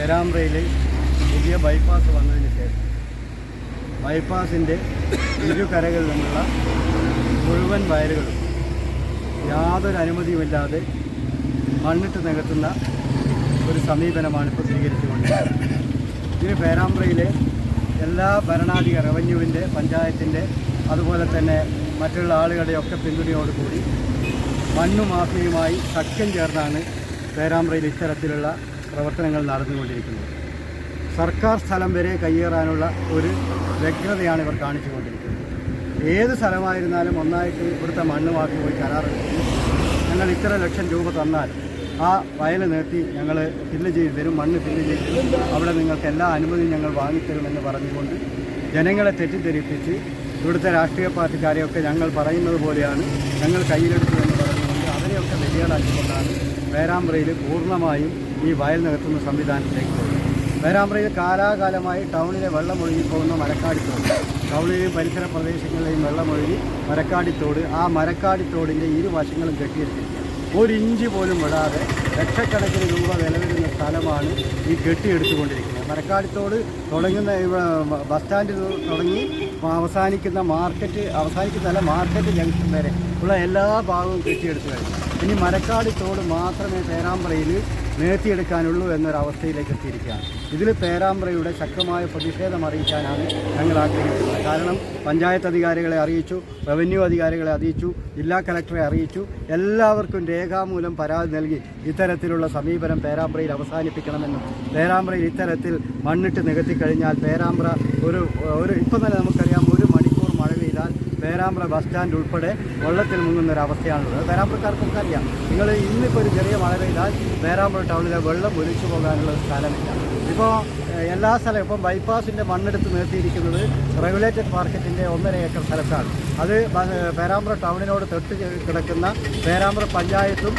പേരാമ്പ്രയിൽ പുതിയ ബൈപ്പാസ് വന്നതിന് ശേഷം ബൈപ്പാസിൻ്റെ ഇരുകരകളിൽ നിന്നുള്ള മുഴുവൻ വയലുകളും യാതൊരു അനുമതിയുമില്ലാതെ മണ്ണിട്ട് നികത്തുന്ന ഒരു സമീപനമാണ് ഇപ്പോൾ സ്വീകരിച്ചുകൊണ്ടിരിക്കുന്നത്. ഇതിന് പേരാമ്പ്രയിലെ എല്ലാ ഭരണാധികാരി റവന്യൂവിൻ്റെ, പഞ്ചായത്തിൻ്റെ, അതുപോലെ തന്നെ മറ്റുള്ള ആളുകളുടെയൊക്കെ പിന്തുണയോടുകൂടി മണ്ണു മാഫിയയുമായി സഖ്യം ചേർന്നാണ് പേരാമ്പ്രയിൽ ഇത്തരത്തിലുള്ള പ്രവർത്തനങ്ങൾ നടന്നുകൊണ്ടിരിക്കുന്നത്. സർക്കാർ സ്ഥലം വരെ കയ്യേറാനുള്ള ഒരു വ്യഗ്രതയാണ് ഇവർ കാണിച്ചുകൊണ്ടിരിക്കുന്നത്. ഏത് സ്ഥലമായിരുന്നാലും ഒന്നായിട്ട് ഇവിടുത്തെ മണ്ണ് മാഫി പോയി കരാറെടുത്ത് ഞങ്ങൾ ഇത്ര ലക്ഷം രൂപ തന്നാൽ ആ വയൽ നിർത്തി ഞങ്ങൾ ഫില്ല് ചെയ്ത് തരും, മണ്ണ് ഫില്ല് ചെയ്ത് തരും, അവിടെ നിങ്ങൾക്ക് എല്ലാ അനുമതിയും ഞങ്ങൾ വാങ്ങിത്തരുമെന്ന് പറഞ്ഞുകൊണ്ട് ജനങ്ങളെ തെറ്റിദ്ധരിപ്പിച്ച് ഇവിടുത്തെ രാഷ്ട്രീയ പാർട്ടിക്കാരെയൊക്കെ ഞങ്ങൾ പറയുന്നത് പോലെയാണ് ഞങ്ങൾ കയ്യിലെടുത്തതെന്ന് പറഞ്ഞുകൊണ്ട് അവരെയൊക്കെ വെടിയാടാക്കിക്കൊണ്ടാണ് പേരാമ്പ്രയിൽ പൂർണ്ണമായും ഈ വയൽ നികത്തുന്ന സംവിധാനത്തിലേക്ക് പോകുന്നത്. പേരാമ്പ്രയിൽ കാലാകാലമായി ടൗണിലെ വെള്ളമൊഴുകിപ്പോകുന്ന മരക്കാടിത്തോട്, ടൗണിലെയും പരിസര പ്രദേശങ്ങളിലെയും വെള്ളമൊഴുകി മരക്കാടിത്തോട്, ആ മരക്കാടിത്തോടിൻ്റെ ഇരുവശങ്ങളും കെട്ടിയെടുത്തിരിക്കുക. ഒരു ഇഞ്ച് പോലും വിടാതെ ലക്ഷക്കണക്കിന് രൂപ വില വരുന്ന സ്ഥലമാണ് ഈ കെട്ടിയെടുത്തുകൊണ്ടിരിക്കുന്നത്. മരക്കാടിത്തോട് തുടങ്ങുന്ന ബസ് സ്റ്റാൻഡിൽ തുടങ്ങി അവസാനിക്കുന്ന മാർക്കറ്റ് ജംഗ്ഷൻ വരെ ഉള്ള എല്ലാ ഭാഗവും കെട്ടിയെടുത്തു കഴിഞ്ഞു. ഇനി മരക്കാടിത്തോട് മാത്രമേ പേരാമ്പ്രയിൽ നികത്തിയെടുക്കാനുള്ളൂ എന്നൊരവസ്ഥയിലേക്ക് എത്തിയിരിക്കുകയാണ്. ഇതിൽ പേരാമ്പ്രയുടെ ശക്തമായ പ്രതിഷേധം അറിയിക്കാനാണ് ഞങ്ങൾ ആഗ്രഹിക്കുന്നത്. കാരണം പഞ്ചായത്ത് അധികാരികളെ അറിയിച്ചു, റവന്യൂ അധികാരികളെ അറിയിച്ചു, ജില്ലാ കലക്ടറെ അറിയിച്ചു, എല്ലാവർക്കും രേഖാമൂലം പരാതി നൽകി ഇത്തരത്തിലുള്ള സമീപനം പേരാമ്പ്രയിൽ അവസാനിപ്പിക്കണമെന്നും പേരാമ്പ്രയിൽ ഇത്തരത്തിൽ മണ്ണിട്ട് നികത്തിക്കഴിഞ്ഞാൽ പേരാമ്പ്ര ഇപ്പം തന്നെ നമുക്കറിയാം, ഒരു മണിക്കൂർ മഴ പെയ്താൽ പേരാമ്പ്ര ബസ് സ്റ്റാൻഡ് ഉൾപ്പെടെ വെള്ളത്തിൽ മുങ്ങുന്നൊരവസ്ഥയാണുള്ളത്. പേരാമ്പ്രക്കാർക്കൊക്കെ അറിയാം. നിങ്ങൾ ഇന്നിപ്പോൾ ഒരു ചെറിയ മഴ പെയ്താൽ പേരാമ്പ്ര ടൗണിലെ വെള്ളം ഒലിച്ചു പോകാനുള്ള സ്ഥലമില്ല. ഇപ്പോൾ എല്ലാ സ്ഥലവും ഇപ്പം ബൈപ്പാസിൻ്റെ മണ്ണെടുത്ത് നിർത്തിയിരിക്കുന്നത് റെഗുലേറ്റഡ് മാർക്കറ്റിൻ്റെ 1.5 ഏക്കർ സ്ഥലത്താണ്. അത് പേരാമ്പ്ര ടൗണിനോട് തൊട്ട് കിടക്കുന്ന പേരാമ്പ്ര പഞ്ചായത്തും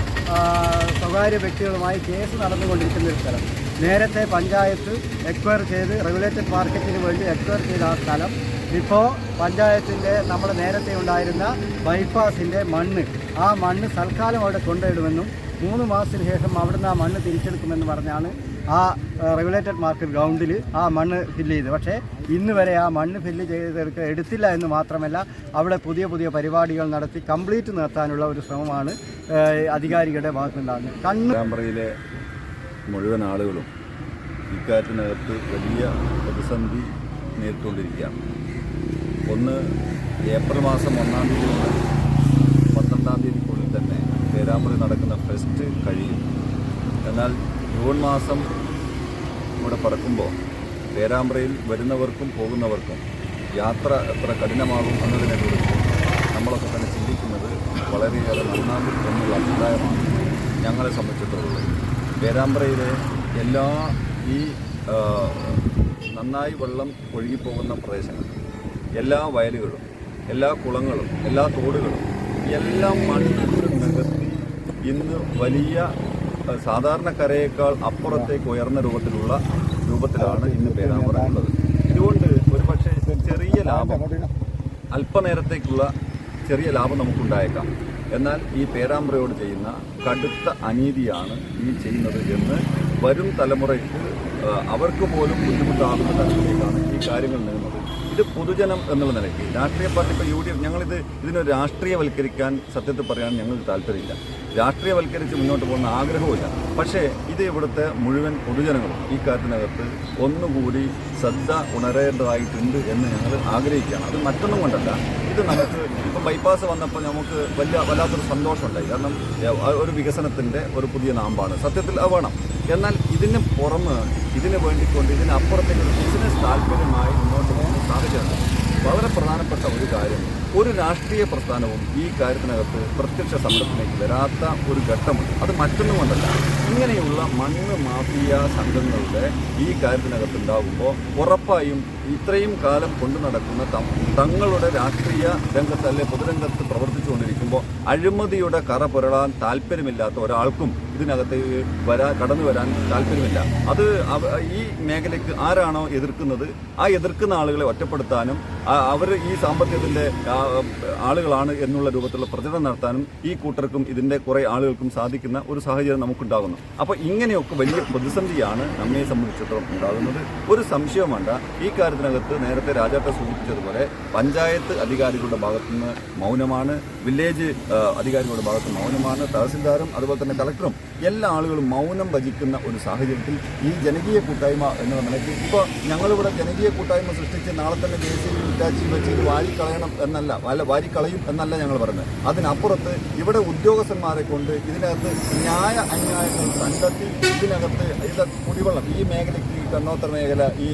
സ്വകാര്യ വ്യക്തികളുമായി കേസ് നടന്നുകൊണ്ടിരിക്കുന്ന ഒരു സ്ഥലം. നേരത്തെ പഞ്ചായത്ത് എക്വയർ ചെയ്ത് റെഗുലേറ്റഡ് മാർക്കറ്റിന് വേണ്ടി എക്വയർ ചെയ്ത ആ സ്ഥലം ഇപ്പോൾ പഞ്ചായത്തിൻ്റെ നമ്മൾ നേരത്തെ ഉണ്ടായിരുന്ന ബൈപ്പാസിൻ്റെ ആ മണ്ണ് തൽക്കാലം അവിടെ കൊണ്ടുപോയിടുമെന്നും 3 മാസത്തിന് ശേഷം അവിടുന്ന് ആ മണ്ണ് തിരിച്ചെടുക്കുമെന്ന് പറഞ്ഞാണ് ആ റെഗുലേറ്റഡ് മാർക്കറ്റ് ഗ്രൗണ്ടിൽ ആ മണ്ണ് ഫില്ല് ചെയ്ത്. പക്ഷേ ഇന്ന് വരെ ആ മണ്ണ് ഫില്ല് എടുത്തില്ല എന്ന് മാത്രമല്ല, അവിടെ പുതിയ പരിപാടികൾ നടത്തി കംപ്ലീറ്റ് നിർത്താനുള്ള ഒരു ശ്രമമാണ് അധികാരികളുടെ ഭാഗത്തുനിന്നുണ്ടാകുന്നത്. പേരാമ്പ്രയിലെ മുഴുവൻ ആളുകളും ഇക്കാര്യത്തിനകത്ത് വലിയ പ്രതിസന്ധി നേരിട്ടുകൊണ്ടിരിക്കുകയാണ്. ഒന്ന്, ഏപ്രിൽ മാസം 1-ാം തീയതി മുതൽ 12-ാം തീയതിക്കുള്ളിൽ തന്നെ പേരാമ്പ്രയിൽ നടക്കുന്ന ഫെസ്റ്റ് കഴിയും. എന്നാൽ ജൂൺ മാസം ഇവിടെ പറക്കുമ്പോൾ പേരാമ്പ്രയിൽ വരുന്നവർക്കും പോകുന്നവർക്കും യാത്ര എത്ര കഠിനമാകും എന്നതിനെക്കുറിച്ച് നമ്മളൊക്കെ തന്നെ ചിന്തിക്കുന്നത് വളരെയേറെ നന്നാകും എന്നുള്ള അഭിപ്രായമാണ് ഞങ്ങളെ സംബന്ധിച്ചിട്ടുള്ളത്. പേരാമ്പ്രയിലെ എല്ലാ ഈ നന്നായി വെള്ളം ഒഴുകിപ്പോകുന്ന പ്രദേശങ്ങൾ, എല്ലാ വയലുകളും, എല്ലാ കുളങ്ങളും, എല്ലാ തോടുകളും എല്ലാം മണ്ണിട്ട് നികത്തി ഇന്ന് വലിയ സാധാരണക്കരയേക്കാൾ അപ്പുറത്തേക്ക് ഉയർന്ന രൂപത്തിലാണ് ഇന്ന് പേരാമ്പ്ര ഉള്ളത്. ഇതുകൊണ്ട് ഒരുപക്ഷെ ചെറിയ ലാഭം, അല്പനേരത്തേക്കുള്ള ചെറിയ ലാഭം നമുക്കുണ്ടായേക്കാം. എന്നാൽ ഈ പേരാമ്പ്രയോട് ചെയ്യുന്ന കടുത്ത അനീതിയാണ് ഈ ചെയ്യുന്നത് എന്ന് വരും തലമുറയ്ക്ക് അവർക്ക് പോലും ബുദ്ധിമുട്ടാകുന്ന തരത്തിലേക്കാണ് ഈ കാര്യങ്ങൾ നീങ്ങുന്നത്. ഇത് പൊതുജനം എന്നുള്ള നിലയ്ക്ക് രാഷ്ട്രീയ പാർട്ടി, ഇപ്പോൾ UDF, ഇതിനൊരു രാഷ്ട്രീയവൽക്കരിക്കാൻ സത്യത്തിൽ പറയാൻ ഞങ്ങൾക്ക് താല്പര്യമില്ല. രാഷ്ട്രീയവൽക്കരിച്ച് മുന്നോട്ട് പോകുന്ന ആഗ്രഹവുമില്ല. പക്ഷേ ഇത് ഇവിടുത്തെ മുഴുവൻ പൊതുജനങ്ങളും ഈ കാര്യത്തിനകത്ത് ഒന്നുകൂടി ശ്രദ്ധ ഉണരേണ്ടതായിട്ടുണ്ട് എന്ന് ഞങ്ങൾ ആഗ്രഹിക്കുകയാണ്. അത് മറ്റൊന്നും കൊണ്ടല്ല, ഇത് നമുക്ക് ഇപ്പം ബൈപ്പാസ് വന്നപ്പോൾ നമുക്ക് വല്ലാത്തൊരു സന്തോഷമുണ്ടായി. കാരണം ഒരു വികസനത്തിൻ്റെ ഒരു പുതിയ നാമ്പാണ്, സത്യത്തിൽ അത് വേണം. എന്നാൽ ഇതിന് പുറമെ ഇതിന് വേണ്ടിക്കൊണ്ട് ഇതിനപ്പുറത്തേക്ക് ബിസിനസ് താല്പര്യമായി മുന്നോട്ട് പോകുന്ന സാഹചര്യം വളരെ പ്രധാനപ്പെട്ട ഒരു കാര്യം. ഒരു രാഷ്ട്രീയ പ്രസ്ഥാനവും ഈ കാര്യത്തിനകത്ത് പ്രത്യക്ഷ സമരത്തിലേക്ക് വരാത്ത ഒരു ഘട്ടമുണ്ട്. അത് മറ്റൊന്നും കൊണ്ടല്ല, ഇങ്ങനെയുള്ള മണ്ണ് മാഫിയ സംഘങ്ങളുടെ ഈ കാര്യത്തിനകത്ത് ഉണ്ടാകുമ്പോൾ ഉറപ്പായും ഇത്രയും കാലം കൊണ്ടു നടക്കുന്ന തങ്ങളുടെ രാഷ്ട്രീയ രംഗത്ത് അല്ലെ പൊതുരംഗത്ത് പ്രവർത്തിച്ചുകൊണ്ടിരിക്കുമ്പോൾ അഴിമതിയുടെ കറ പുരളാൻ താല്പര്യമില്ലാത്ത ഒരാൾക്കും ഇതിനകത്ത് കടന്നു വരാൻ താല്പര്യമില്ല. അത് ഈ മേഖലയ്ക്ക് ആരാണോ എതിർക്കുന്നത്, ആ എതിർക്കുന്ന ആളുകളെ ഒറ്റപ്പെടുത്താനും അവർ ഈ സാമ്പത്തികത്തിൻ്റെ ആളുകളാണ് എന്നുള്ള രൂപത്തിലുള്ള പ്രചരണം നടത്താനും ഈ കൂട്ടർക്കും ഇതിൻ്റെ കുറേ ആളുകൾക്കും സാധിക്കുന്ന ഒരു സാഹചര്യം നമുക്കുണ്ടാകുന്നു. അപ്പോൾ ഇങ്ങനെയൊക്കെ വലിയ പ്രതിസന്ധിയാണ് നമ്മെ സംബന്ധിച്ചിടത്തോളം ഉണ്ടാകുന്നത്. ഒരു സംശയം വേണ്ട, ഈ കാര്യത്തിനകത്ത് നേരത്തെ രാജാട്ട സൂചിപ്പിച്ചതുപോലെ പഞ്ചായത്ത് അധികാരികളുടെ ഭാഗത്തുനിന്ന് മൗനമാണ്, വില്ലേജ് അധികാരികളുടെ ഭാഗത്ത് മൗനമാണ്, തഹസിൽദാരും അതുപോലെ തന്നെ കളക്ടറും എല്ലാ ആളുകളും മൗനം ഭജിക്കുന്ന ഒരു സാഹചര്യത്തിൽ ഈ ജനകീയ കൂട്ടായ്മ എന്നുള്ള നിലയ്ക്ക് ഇപ്പോൾ ഞങ്ങളിവിടെ ജനകീയ കൂട്ടായ്മ സൃഷ്ടിച്ച് നാളെ തന്നെ JCB വിറ്റാച്ചി വെച്ച് ഇത് വാരിക്കളയണം എന്നല്ല, വാരിക്കളയും എന്നല്ല ഞങ്ങൾ പറയുന്നത്. അതിനപ്പുറത്ത് ഇവിടെ ഉദ്യോഗസ്ഥന്മാരെ കൊണ്ട് ഇതിനകത്ത് ന്യായ അന്യായങ്ങൾ കണ്ടെത്തി ഇതിനകത്ത് ഇത് കുടിവെള്ളം ഈ മേഖലയ്ക്ക് കണ്ണോത്തർ മേഖല, ഈ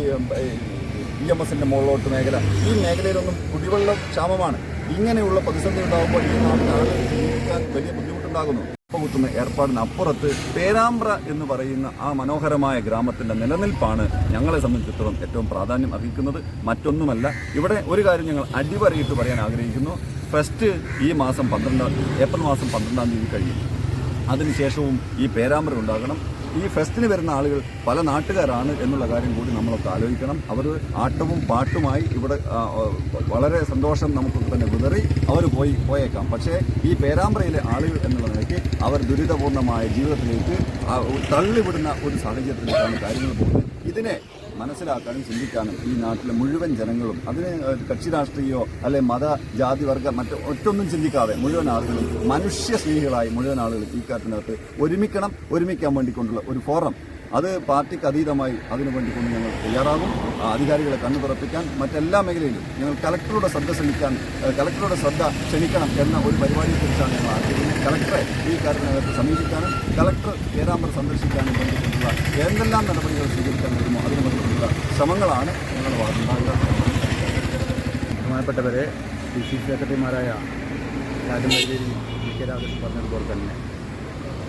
EMSന്റെ മുകളിലോട്ട് മേഖല, ഈ മേഖലയിലൊന്നും കുടിവെള്ളം ക്ഷാമമാണ്. ഇങ്ങനെയുള്ള പ്രതിസന്ധി ഉണ്ടാകുമ്പോൾ ഈ നാട്ടിൽ ജീവിക്കാൻ വലിയ ബുദ്ധിമുട്ടുണ്ടാകുന്നു. കുത്തുന്ന ഏർപ്പാടിനപ്പുറത്ത് പേരാമ്പ്ര എന്ന് പറയുന്ന ആ മനോഹരമായ ഗ്രാമത്തിൻ്റെ നിലനിൽപ്പാണ് ഞങ്ങളെ സംബന്ധിച്ചിടത്തോളം ഏറ്റവും പ്രാധാന്യം അർഹിക്കുന്നത്. മറ്റൊന്നുമല്ല, ഇവിടെ ഒരു കാര്യം ഞങ്ങൾ അടിവരയിട്ട് പറയാൻ ആഗ്രഹിക്കുന്നു. ഫെസ്റ്റ് ഈ മാസം ഏപ്രിൽ മാസം 12-ാം തീയതി കഴിയും. അതിനുശേഷവും ഈ പേരാമ്പ്ര ഉണ്ടാകണം. ഈ ഫെസ്റ്റിന് വരുന്ന ആളുകൾ പല നാട്ടുകാരാണ് എന്നുള്ള കാര്യം കൂടി നമ്മളൊക്കെ ആലോചിക്കണം. അവർ ആട്ടവും പാട്ടുമായി ഇവിടെ വളരെ സന്തോഷം നമുക്കൊക്കെ തന്നെ വിതറി അവർ പോയേക്കാം. പക്ഷേ ഈ പേരാമ്പ്രയിലെ ആളുകൾ എന്നുള്ള നിലയ്ക്ക് അവർ ദുരിതപൂർണമായ ജീവിതത്തിലേക്ക് തള്ളിവിടുന്ന ഒരു സാഹചര്യത്തിലേക്കാണ് കാര്യങ്ങൾ പോകുന്നത്. ഇതിനെ മനസ്സിലാക്കാനും ചിന്തിക്കാനും ഈ നാട്ടിലെ മുഴുവൻ ജനങ്ങളും, അതിന് കക്ഷി രാഷ്ട്രീയമോ അല്ലെ മത ജാതി വർഗ ഒറ്റൊന്നും ചിന്തിക്കാതെ മുഴുവൻ ആളുകളും മനുഷ്യ സ്നേഹികളായി മുഴുവൻ ആളുകളും ഈ കാര്യത്തിനകത്ത് ഒരുമിക്കാൻ വേണ്ടിക്കൊണ്ടുള്ള ഒരു ഫോറം, അത് പാർട്ടിക്ക് അതീതമായി അതിനു വേണ്ടിക്കൊണ്ട് ഞങ്ങൾ തയ്യാറാകും. അധികാരികളെ കണ്ണു തുറപ്പിക്കാൻ മറ്റെല്ലാ മേഖലയിലും ഞങ്ങൾ കളക്ടറുടെ ശ്രദ്ധ ക്ഷണിക്കണം എന്ന ഒരു പരിപാടിയെക്കുറിച്ചാണ് ഞങ്ങൾ ആഗ്രഹിക്കുന്നത്. കളക്ടറെ ഈ കാര്യത്തിനകത്ത് സമീപിക്കാനും കളക്ടർ പേരാമ്പ്ര സന്ദർശിക്കാനും വേണ്ടിയിട്ടുള്ള എന്തെല്ലാം നടപടികൾ സ്വീകരിക്കാൻ കഴിയുമോ അതിനു വേണ്ടിയിട്ടുള്ള ശ്രമങ്ങളാണ് ഞങ്ങളുടെ ഭാഗത്തുണ്ടാകുക. ബഹുമാനപ്പെട്ടവരെ, DCC സെക്രട്ടറിമാരായ രാജമഞ്ചേരി PK രാജേഷ് പറഞ്ഞതുപോലെ തന്നെ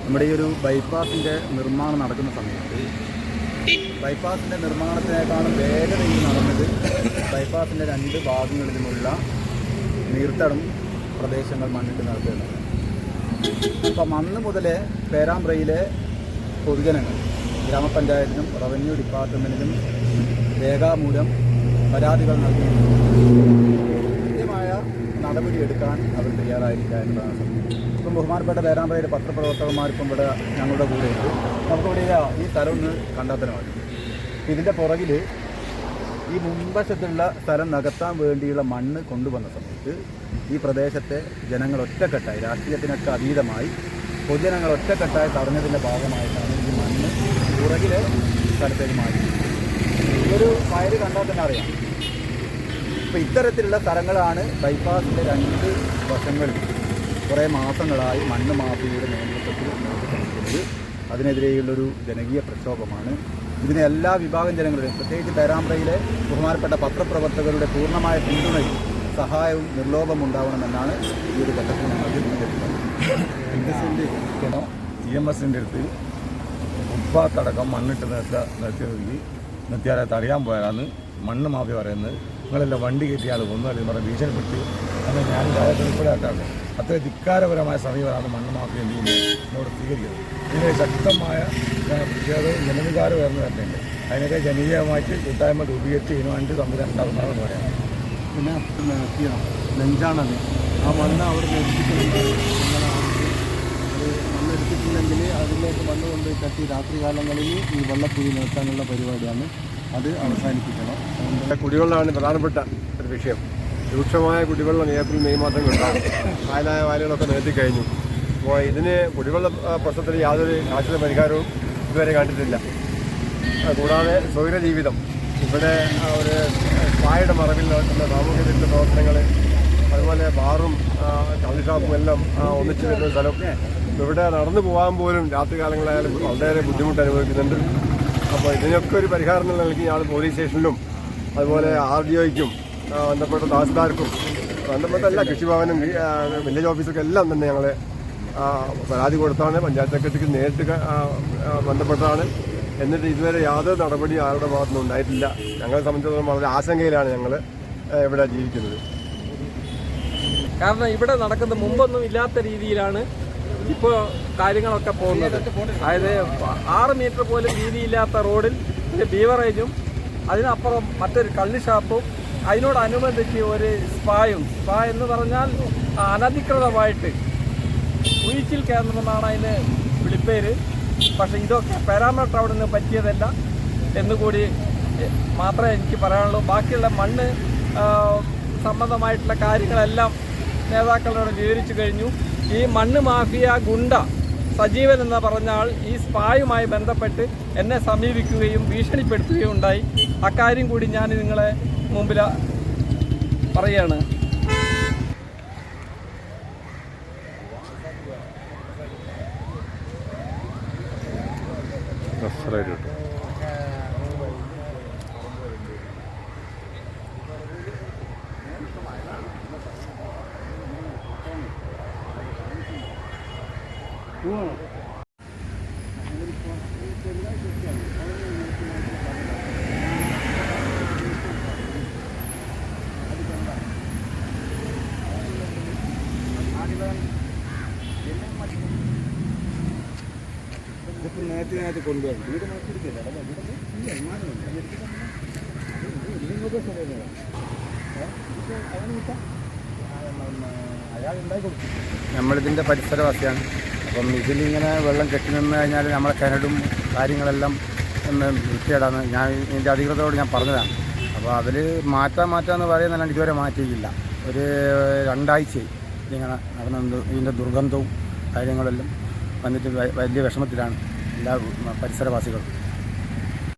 നമ്മുടെ ഈ ഒരു ബൈപ്പാസിൻ്റെ നിർമ്മാണം നടക്കുന്ന സമയത്ത് ബൈപ്പാസിൻ്റെ നിർമ്മാണത്തിനേക്കാളും വേഗതയിൽ നടന്നത് ബൈപ്പാസിൻ്റെ 2 ഭാഗങ്ങളിലുമുള്ള നീർത്തടം പ്രദേശങ്ങൾ മണ്ണിട്ട് നടത്തുകയാണ്. അപ്പം അന്ന് മുതലേ പേരാമ്പ്രയിലെ പൊതുജനങ്ങൾ ഗ്രാമപഞ്ചായത്തിനും റവന്യൂ ഡിപ്പാർട്ട്മെൻറ്റിനും രേഖാമൂലം പരാതികൾ നൽകി കൃത്യമായ നടപടിയെടുക്കാൻ അവർ തയ്യാറായിരിക്കുക എന്നതാണ് സത്യം. ഇപ്പം ബഹുമാനപ്പെട്ട പേരാമ്പ്രയിലെ പത്രപ്രവർത്തകന്മാരിപ്പം ഇവിടെ ഞങ്ങളുടെ കൂടെയുണ്ട്. നമുക്കിവിടെ ഈ സ്ഥലം ഒന്ന് കണ്ടാൽ തന്നെ മതി. ഇതിൻ്റെ പുറകിൽ ഈ മുൻവശത്തുള്ള സ്ഥലം നികത്താൻ വേണ്ടിയുള്ള മണ്ണ് കൊണ്ടുവന്ന സമയത്ത് ഈ പ്രദേശത്തെ ജനങ്ങൾ ഒറ്റക്കെട്ടായി, രാഷ്ട്രീയത്തിനൊക്കെ അതീതമായി പൊതുജനങ്ങൾ ഒറ്റക്കെട്ടായി തടഞ്ഞതിൻ്റെ ഭാഗമായിട്ടാണ് ഈ മണ്ണ് പുറകിലെ സ്ഥലത്തേക്ക് മാറ്റി. ഇതൊരു വയൽ കണ്ടാൽ തന്നെ അറിയാം. ഇപ്പോൾ ഇത്തരത്തിലുള്ള സ്ഥലങ്ങളാണ് ബൈപ്പാസിൻ്റെ 2 വശങ്ങളിൽ കുറേ മാസങ്ങളായി മണ്ണ് മാഫിയയുടെ നേതൃത്വത്തിൽ നടത്തിക്കൊണ്ടിരിക്കുന്നത്. അതിനെതിരെയുള്ളൊരു ജനകീയ പ്രക്ഷോഭമാണ്. ഇതിന് എല്ലാ വിഭാഗം ജനങ്ങളുടെയും, പ്രത്യേകിച്ച് പേരാമ്പ്രയിലെ ബഹുമാനപ്പെട്ട പത്രപ്രവർത്തകരുടെ പൂർണ്ണമായ പിന്തുണയും സഹായവും നിർലോഭം ഉണ്ടാവണമെന്നാണ് ഈ ഒരു ഘട്ടത്തിൽ ഞങ്ങൾക്ക് EMSൻ്റെ അടുത്ത് ഫുട്പാത്തടക്കം മണ്ണിട്ട് നിർത്തിയാലെ തടയാൻ പോയാലാണ് മണ്ണ് മാഫിയ പറയുന്നത്. നിങ്ങളെല്ലാം വണ്ടി കയറ്റിയാൽ ഒന്നും പറഞ്ഞ് ഭീഷണിപ്പെട്ട് അങ്ങനെ ഞാൻ ഉൾപ്പെടെ അത്ര ധിക്കാരപരമായ സമീപനമാണ് മണ്ണ് മാഫിയ എന്ത് ചെയ്യുന്നത് എന്നോട് സ്വീകരിക്കുന്നത്. ഇതിന് ശക്തമായ പ്രതിഷേധവും ജനവികാരം ഉയർന്നു വരുന്നുണ്ട്. അതിനൊക്കെ ജനകീയമായിട്ട് കൂട്ടായ്മ രൂപീകരിച്ച് ഇതിനു വേണ്ടി സംവിധാനം ഉണ്ടാകുന്നതെന്ന് പറയാം. പിന്നെ നെഞ്ചാണത്. ആ മണ്ണ് അവർ മണ്ണെടുത്തിട്ടുണ്ടെങ്കിൽ അതിലേക്ക് മണ്ണ് കൊണ്ട് തട്ടി രാത്രികാലങ്ങളിൽ ഈ വെള്ളക്കുഴി നിർത്താനുള്ള പരിപാടിയാണ്. അത് അവസാനിപ്പിക്കണം. കുടിവെള്ളമാണ് പ്രധാനപ്പെട്ട ഒരു വിഷയം. രൂക്ഷമായ കുടിവെള്ളം ഏപ്രിൽ മെയ് മാസങ്ങളിലുണ്ടാകും. കായലായ വയലുകളൊക്കെ നിർത്തിക്കഴിഞ്ഞു. അപ്പോൾ ഇതിന് കുടിവെള്ള പ്രശ്നത്തിന് യാതൊരു ശാശ്വത പരിഹാരവും ഇതുവരെ കണ്ടിട്ടില്ല. കൂടാതെ സ്വൈര ജീവിതം, ഇവിടെ ഒരു പായയുടെ മറവിൽ നടക്കുന്ന സാമൂഹ്യ വിരുദ്ധ പ്രവർത്തനങ്ങൾ, അതുപോലെ ബാറും കള്ള് ഷാപ്പും എല്ലാം ഒന്നിച്ചു വരുന്ന സ്ഥലം, ഇവിടെ നടന്നു പോകാൻ പോലും രാത്രികാലങ്ങളായാലും വളരെയേറെ ബുദ്ധിമുട്ട് അനുഭവിക്കുന്നുണ്ട്. അപ്പോൾ ഇതിനൊക്കെ ഒരു പരിഹാരം എന്നുള്ള നിലയ്ക്ക് ഞങ്ങൾ പോലീസ് സ്റ്റേഷനിലും അതുപോലെ RDOയ്ക്കും ബന്ധപ്പെട്ട തഹസിൽദാർക്കും ബന്ധപ്പെട്ട എല്ലാ കൃഷിഭവനും വില്ലേജ് ഓഫീസർക്കും എല്ലാം തന്നെ ഞങ്ങൾ പരാതി കൊടുത്താണ്. പഞ്ചായത്ത് സെക്രട്ടറിക്ക് നേരിട്ട് ബന്ധപ്പെട്ടതാണ്. എന്നിട്ട് ഇതുവരെ യാതൊരു നടപടിയും ആരുടെ ഭാഗത്തുനിന്നും ഉണ്ടായിട്ടില്ല. ഞങ്ങളെ സംബന്ധിച്ചിടത്തോളം വളരെ ആശങ്കയിലാണ് ഞങ്ങൾ ഇവിടെ ജീവിക്കുന്നത്. കാരണം ഇവിടെ നടക്കുന്ന മുമ്പൊന്നും ഇല്ലാത്ത രീതിയിലാണ് ഇപ്പോൾ കാര്യങ്ങളൊക്കെ പോകുന്നത്. അതായത് 6 മീറ്റർ പോലും വീതിയില്ലാത്ത റോഡിൽ ഒരു ബീവറേജും അതിനപ്പുറം മറ്റൊരു കള്ളി ഷാപ്പും അതിനോടനുബന്ധിച്ച് ഒരു സ്പാ എന്ന് പറഞ്ഞാൽ അനധികൃതമായിട്ട് ഉഴിച്ചിൽ കേന്ദ്രം എന്നാണ് അതിന് വിളിപ്പേര്. പക്ഷേ ഇതൊക്കെ പേരാമ്പ്ര ടൗണിന് പറ്റിയതല്ല എന്നുകൂടി മാത്രമേ എനിക്ക് പറയാനുള്ളൂ. ബാക്കിയുള്ള മണ്ണ് സംബന്ധമായിട്ടുള്ള കാര്യങ്ങളെല്ലാം നേതാക്കളോട് വിവരിച്ചു കഴിഞ്ഞു. ഈ മണ്ണ് മാഫിയ ഗുണ്ട സജീവൻ എന്ന് പറഞ്ഞാൽ ഈ സ്പായുമായി ബന്ധപ്പെട്ട് എന്നെ സമീപിക്കുകയും ഭീഷണിപ്പെടുത്തുകയും ഉണ്ടായി. അക്കാര്യം കൂടി ഞാൻ നിങ്ങളെ മുമ്പിൽ പറയുകയാണ്. നേരത്തെ കൊണ്ടുവരും നമ്മളിതിൻ്റെ പരിസരവാസിയാണ്. അപ്പം ഇതിലിങ്ങനെ വെള്ളം കെട്ടി നിന്ന് കഴിഞ്ഞാൽ നമ്മളെ കിണറും കാര്യങ്ങളെല്ലാം ഒന്ന് വൃത്തികേടാണ്. ഞാൻ ഇതിൻ്റെ അധികൃതരോട് ഞാൻ പറഞ്ഞതാണ്. അപ്പോൾ അവർ മാറ്റാമെന്ന് പറയുന്നതല്ലാണ്ട് ഇതുവരെ മാറ്റിയില്ല. ഒരു 2 ആഴ്ചയായി ഇതിങ്ങനെ നടന്നത്. ഇതിൻ്റെ ദുർഗന്ധവും കാര്യങ്ങളെല്ലാം വന്നിട്ട് വലിയ വിഷമത്തിലാണ് എല്ലാ പരിസരവാസികളും.